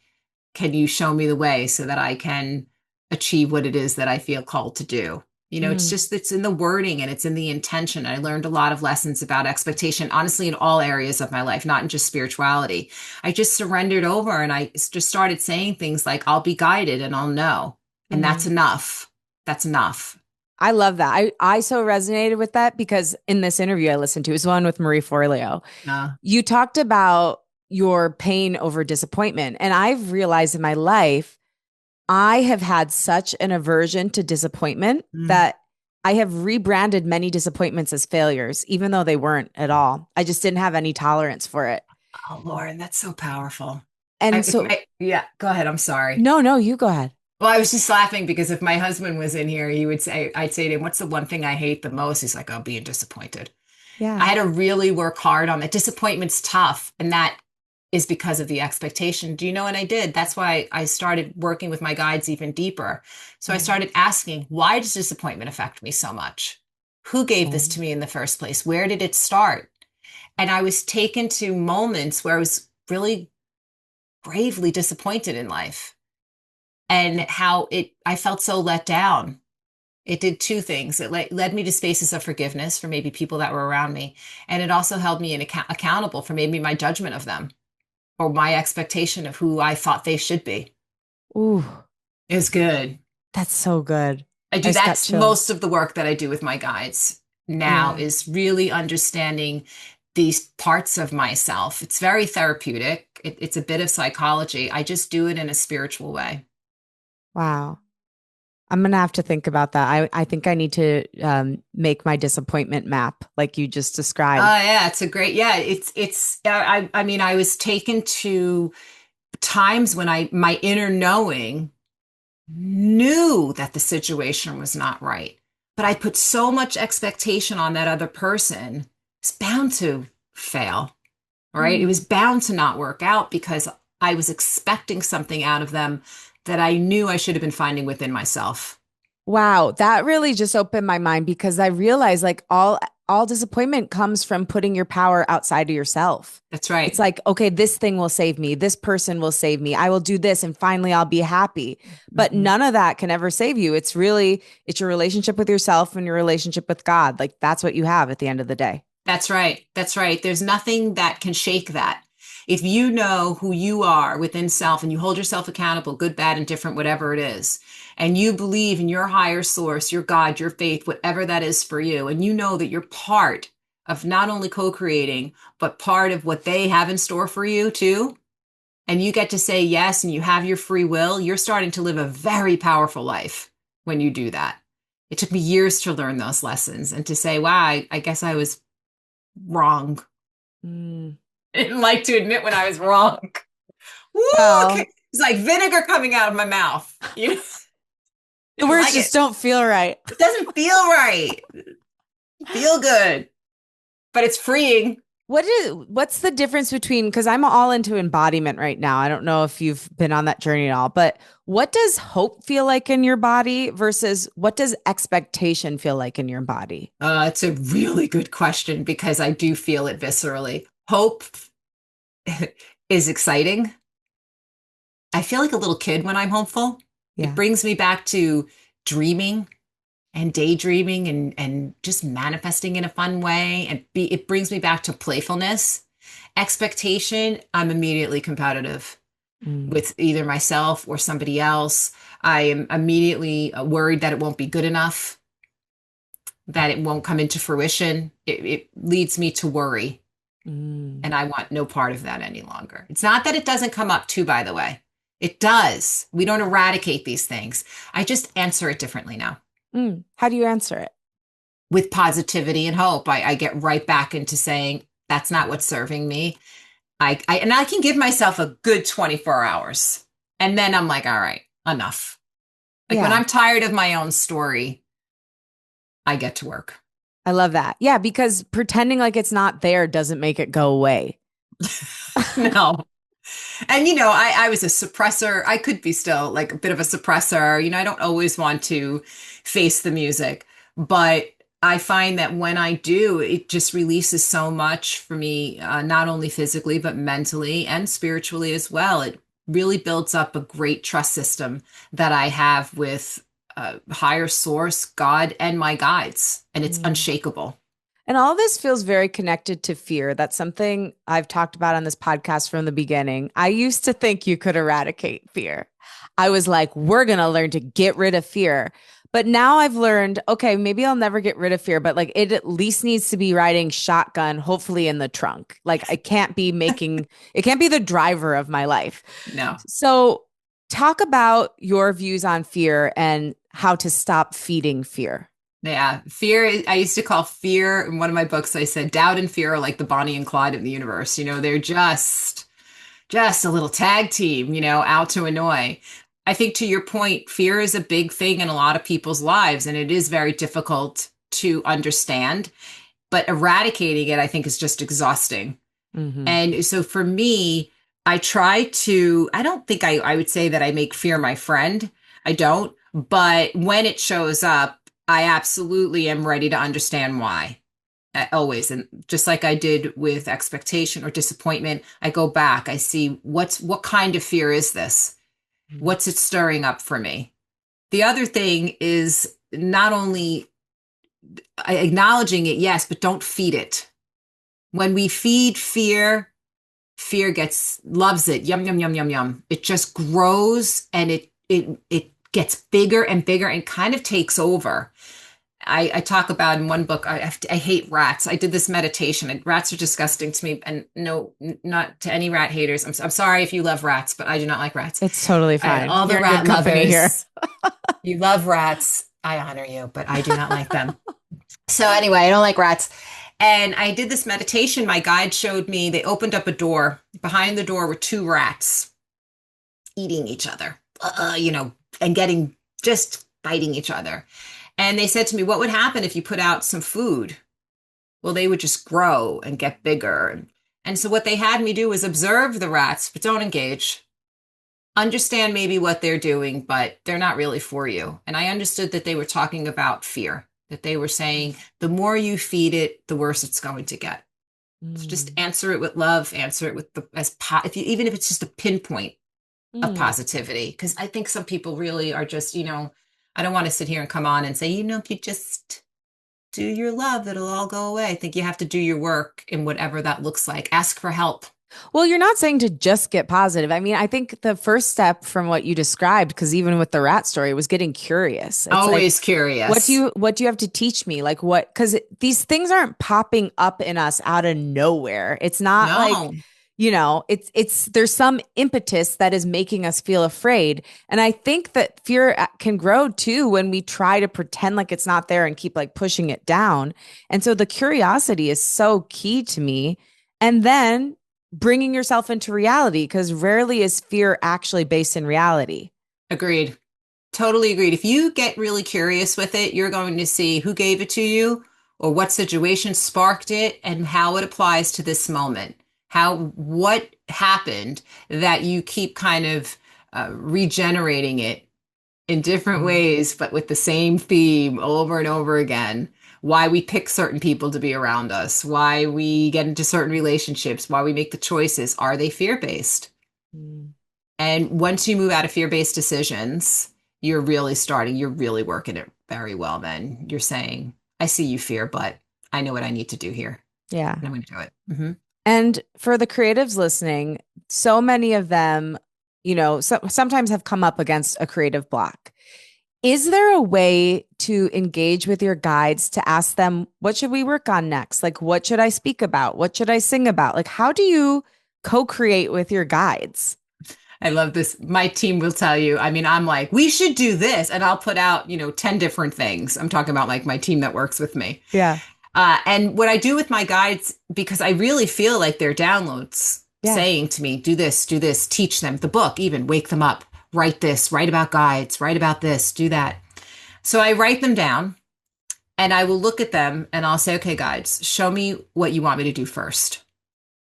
Can you show me the way so that I can achieve what it is that I feel called to do? Mm. It's in the wording and it's in the intention. I learned a lot of lessons about expectation, honestly, in all areas of my life, not in just spirituality. I just surrendered over and I just started saying things like, I'll be guided and I'll know. And that's Mm. enough. That's enough. I love that. I so resonated with that because in this interview I listened to, it was one with Marie Forleo. Uh, You talked about your pain over disappointment. And I've realized in my life, I have had such an aversion to disappointment mm. that I have rebranded many disappointments as failures, even though they weren't at all. I just didn't have any tolerance for it. Oh, Lauren, that's so powerful. And so, Yeah, go ahead. I'm sorry. no, you go ahead. Well, I was just laughing because if my husband was in here, I'd say to him, what's the one thing I hate the most? He's like, oh, being disappointed. I Yeah. had to really work hard on that. Disappointment's tough. And that is because of the expectation. Do you know what I did? That's why I started working with my guides even deeper. So I Mm. started asking, why does disappointment affect me so much? Who gave this Oh. to me in the first place? Where did it start? And I was taken to moments where I was really gravely disappointed in life and I felt so let down. It did two things. It led me to spaces of forgiveness for maybe people that were around me. And it also held me accountable for maybe my judgment of them or my expectation of who I thought they should be. Ooh, It was good. that's so good. I just got That's chills. most of the work that I do with my guides now Yeah. is really understanding these parts of myself. It's very therapeutic. It's a bit of psychology. I just do it in a spiritual way. Wow. I'm gonna have to think about that. I think I need to make my disappointment map like you just described. Yeah, it's a great, yeah, I mean, I was taken to times when my inner knowing knew that the situation was not right. But I put so much expectation on that other person. It's bound to fail, right? It was Mm. bound to not work out because I was expecting something out of them that I knew I should have been finding within myself. Wow, that really just opened my mind because I realized like all disappointment comes from putting your power outside of yourself. That's It's right. like, okay, this thing will save me. This person will save me. I will do this and finally I'll be happy. But Mhm. none of that can ever save you. It's your relationship with yourself and your relationship with God. Like that's what you have at the end of the day. That's right. That's right. There's nothing that can shake that. If you know who you are within self and you hold yourself accountable, good, bad, and different, whatever it is, and you believe in your higher source, your God, your faith, whatever that is for you, and you know that you're part of not only co-creating, but part of what they have in store for you too, and you get to say yes and you have your free will, you're starting to live a very powerful life when you do that. It took me years to learn those lessons and to say, wow, I guess I was wrong. Mm. I didn't like to admit when I was wrong. Woo! Well, It's like vinegar coming out of my mouth. You the didn't words like it. just don't feel right. It doesn't feel right. Feel good, but it's freeing. What's the difference between, because I'm all into embodiment right now. I don't know if you've been on that journey at all, but what does hope feel like in your body versus what does expectation feel like in your body? It's a really good question because I do feel it viscerally. Hope is exciting. I feel like a little kid when I'm hopeful. It Yeah. brings me back to dreaming and daydreaming and just manifesting in a fun way. And it brings me back to playfulness. Expectation, I'm immediately competitive Mm, with either myself or somebody else. I am immediately worried that it won't be good enough, that it won't come into fruition. It leads me to worry, mm, and I want no part of that any longer. It's not that it doesn't come up too, by the way. It does. We don't eradicate these things. I just answer it differently now mm. How do you answer it? with positivity and hope. I get right back into saying, that's not what's serving me. And I can give myself a good 24 hours. And then I'm like, all right, enough. Like when Yeah, I'm tired of my own story, I get to work. I love that. Yeah, because pretending like it's not there doesn't make it go away. No. And I was a suppressor. I could be still like a bit of a suppressor. I don't always want to face the music, but I find that when I do, it just releases so much for me, not only physically, but mentally and spiritually as well. It really builds up a great trust system that I have with higher source, God, and my guides, and it's Mm. unshakable. And all this feels very connected to fear. That's something I've talked about on this podcast from the beginning. I used to think you could eradicate fear. I was like, we're going to learn to get rid of fear. But now I've learned, okay, maybe I'll never get rid of fear, but like it at least needs to be riding shotgun, hopefully in the trunk. Like it can't be the driver of my life. No. So talk about your views on fear and how to stop feeding fear. Yeah, fear. I used to call fear in one of my books. I said doubt and fear are like the Bonnie and Clyde of the universe. They're just a little tag team, out to annoy. I think to your point, fear is a big thing in a lot of people's lives, and it is very difficult to understand. But eradicating it, I think, is just exhausting. Hmm. And so for me, I don't think I would say that I make fear my friend. I don't. But when it shows up, I absolutely am ready to understand why. Always. And just like I did with expectation or disappointment, I go back, I see what kind of fear is this? What's it stirring up for me? The other thing is not only acknowledging it, yes, but don't feed it. When we feed fear, fear loves it. Yum, yum, yum, yum, yum. It just grows and it gets bigger and bigger and kind of takes over. I talk about in one book, I hate rats. I did this meditation, and rats are disgusting to me. And no, not to any rat haters. I'm sorry if you love rats, but I do not like rats. It's totally And fine. all the You're in good rat company here. lovers, you love rats. I honor you, but I do not like them. So anyway, I don't like rats. And I did this meditation. My guide showed me, they opened up a door. Behind the door were two rats eating each other, and getting just fighting each other. And they said to me, what would happen if you put out some food? Well, they would just grow and get bigger. And so what they had me do was observe the rats, but don't engage. Understand maybe what they're doing, but they're not really for you. And I understood that they were talking about fear, that they were saying the more you feed it, the worse it's going to get. So just Mm. answer it with love, answer it with even if it's just a pinpoint of Mm. positivity. Because I think some people really are just, I don't want to sit here and come on and say, if you just do your love, it'll all go away. I think you have to do your work in whatever that looks like. Ask for help. Well, you're not saying to just get positive. I mean, I think the first step from what you described, because even with the rat story, was getting curious. It's like, Always curious. what do you have to teach me? Like what? Because these things aren't popping up in us out of nowhere. It's not like, No, it's there's some impetus that is making us feel afraid. And I think that fear can grow too when we try to pretend like it's not there and keep like pushing it down. And so the curiosity is so key to me. And then bringing yourself into reality, because rarely is fear actually based in reality. agreed. Totally agreed. If you get really curious with it, you're going to see who gave it to you or what situation sparked it and how it applies to this moment. What happened that you keep kind of regenerating it in different ways, but with the same theme over and over again. Why we pick certain people to be around us, why we get into certain relationships, why we make the choices. Are they fear based? Mm. And once you move out of fear based decisions, you're really working it very well. Then you're saying, I see you fear, but I know what I need to do here. Yeah. And I'm going to do it. Hmm. And for the creatives listening, so many of them, sometimes have come up against a creative block. Is there a way to engage with your guides to ask them, what should we work on next? Like, what should I speak about? What should I sing about? Like, how do you co-create with your guides? I love this. My team will tell you. I mean, I'm like, we should do this. And I'll put out, 10 different things. I'm talking about like my team that works with me. Yeah. And what I do with my guides, because I really feel like they're downloads Yeah. saying to me, do this, teach them the book, even wake them up, write this, write about guides, write about this, do that. So I write them down and I will look at them and I'll say, okay, guides, show me what you want me to do first.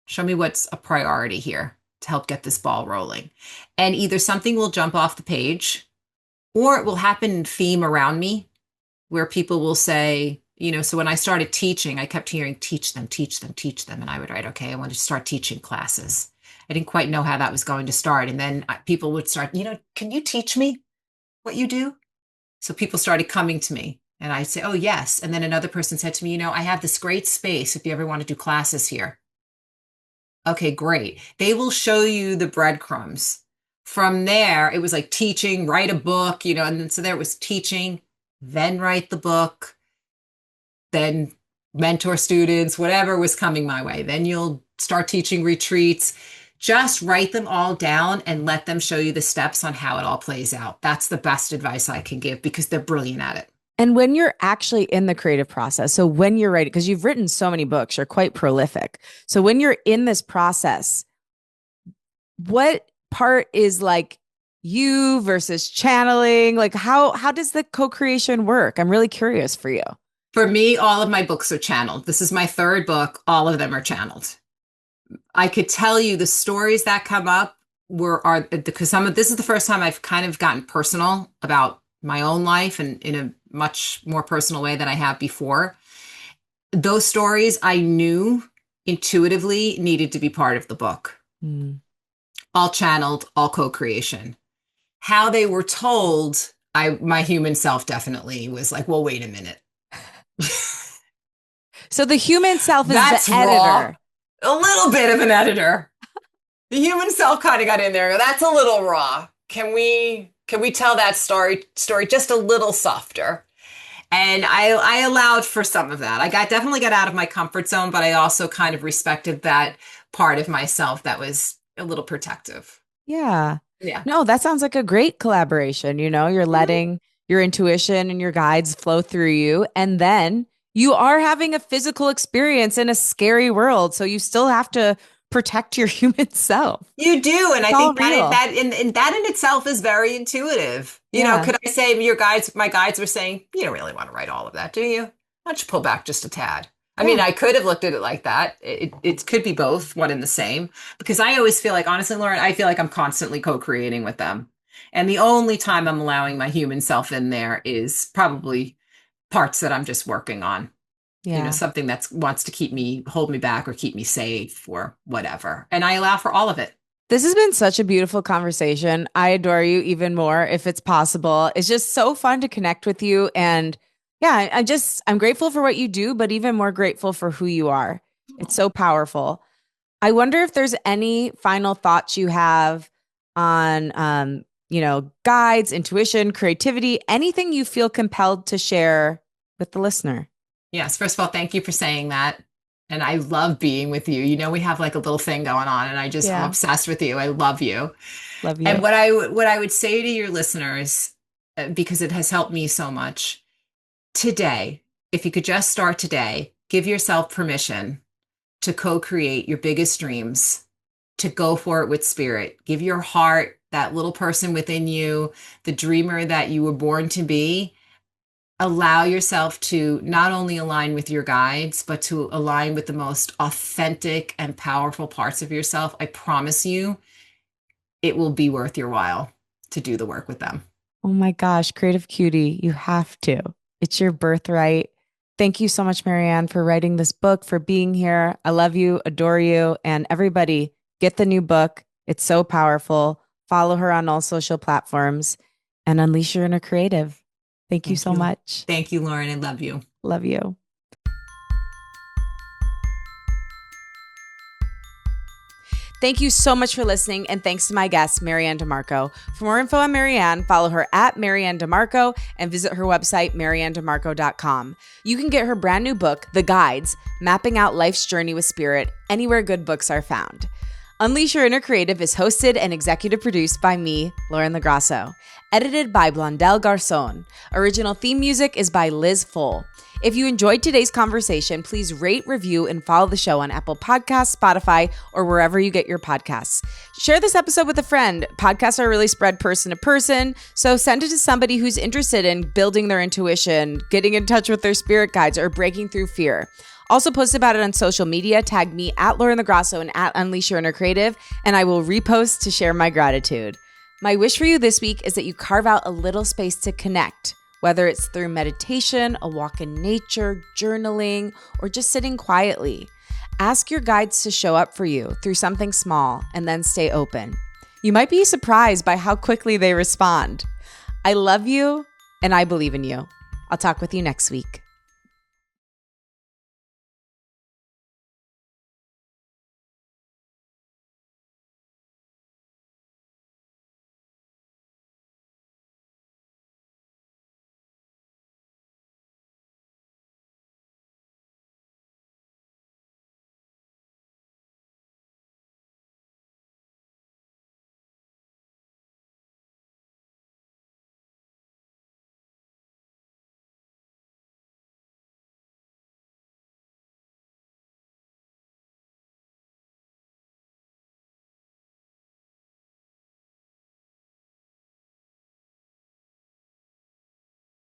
Show me what's a priority here to help get this ball rolling. And either something will jump off the page or it will happen in theme around me where people will say, so when I started teaching, I kept hearing, teach them, teach them, teach them. And I would write, okay, I want to start teaching classes. I didn't quite know how that was going to start. And then people would start, can you teach me what you do? So people started coming to me and I'd say, oh, yes. And then another person said to me, I have this great space if you ever want to do classes here. Okay, great. They will show you the breadcrumbs. From there, it was like teaching, write a book, and then so there was teaching, then write the book, then mentor students, whatever was coming my way. Then you'll start teaching retreats. Just write them all down and let them show you the steps on how it all plays out. That's the best advice I can give because they're brilliant at it. And when you're actually in the creative process, so when you're writing, because you've written so many books, you're quite prolific. So when you're in this process, what part is like you versus channeling? Like how does the co-creation work? I'm really curious for you. For me, all of my books are channeled. This is my third book. All of them are channeled. I could tell you the stories that come up are because this is the first time I've kind of gotten personal about my own life and in a much more personal way than I have before. Those stories I knew intuitively needed to be part of the book. Mm. All channeled, all co-creation. How they were told, my human self definitely was like, well, wait a minute. So the human self is That's the editor. raw. A little bit of an editor. The human self kind of got in there. That's a little raw. Can we tell that story just a little softer? And I allowed for some of that. Definitely got out of my comfort zone, but I also kind of respected that part of myself that was a little protective. Yeah. Yeah. No, that sounds like a great collaboration. You're Mhm. letting your intuition and your guides flow through you. And then you are having a physical experience in a scary world. So you still have to protect your human self. You do, and It's I all think real. that in itself is very intuitive. Yeah. Could I say my guides were saying, you don't really want to write all of that, do you? Why don't you pull back just a tad? I mean, Yeah. I could have looked at it like that. It could be both, one and the same, because I always feel like, honestly, Lauren, I feel like I'm constantly co-creating with them. And the only time I'm allowing my human self in there is probably parts that I'm just working on. Yeah. Something that wants to hold me back or keep me safe or whatever. And I allow for all of it. This has been such a beautiful conversation. I adore you even more if it's possible. It's just so fun to connect with you. And yeah, I'm grateful for what you do, but even more grateful for who you are. It's so powerful. I wonder if there's any final thoughts you have on, guides, intuition, creativity, anything you feel compelled to share with the listener. Yes, first of all, thank you for saying that. And I love being with you. We have like a little thing going on, and I'm Yeah. obsessed with you. I love you. Love And you. what I would say to your listeners, because it has helped me so much today, if you could just start today, give yourself permission to co-create your biggest dreams, to go for it with spirit. Give your heart, that little person within you, the dreamer that you were born to be, allow yourself to not only align with your guides, but to align with the most authentic and powerful parts of yourself. I promise you, it will be worth your while to do the work with them. Oh my gosh, creative cutie, you have to. It's your birthright. Thank you so much, MaryAnn, for writing this book, for being here. I love you, adore you, and everybody, get the new book. It's so powerful. Follow her on all social platforms and unleash your inner creative. Thank you Thank so you. much. Thank you, Lauren. I love you. Love you. Thank you so much for listening, and thanks to my guest, MaryAnn DiMarco. For more info on MaryAnn, follow her at MaryAnn DiMarco and visit her website, MaryAnnDiMarco.com. You can get her brand new book, The Guides, Mapping Out Life's Journey with Spirit, anywhere good books are found. Unleash Your Inner Creative is hosted and executive produced by me, Lauren LaGrasso. Edited by Blondell Garcon. Original theme music is by Liz Full. If you enjoyed today's conversation, please rate, review, and follow the show on Apple Podcasts, Spotify, or wherever you get your podcasts. Share this episode with a friend. Podcasts are really spread person to person, so send it to somebody who's interested in building their intuition, getting in touch with their spirit guides, or breaking through fear. Also post about it on social media. Tag me at Lauren LaGrasso and at Unleash Your Inner Creative, and I will repost to share my gratitude. My wish for you this week is that you carve out a little space to connect, whether it's through meditation, a walk in nature, journaling, or just sitting quietly. Ask your guides to show up for you through something small and then stay open. You might be surprised by how quickly they respond. I love you and I believe in you. I'll talk with you next week.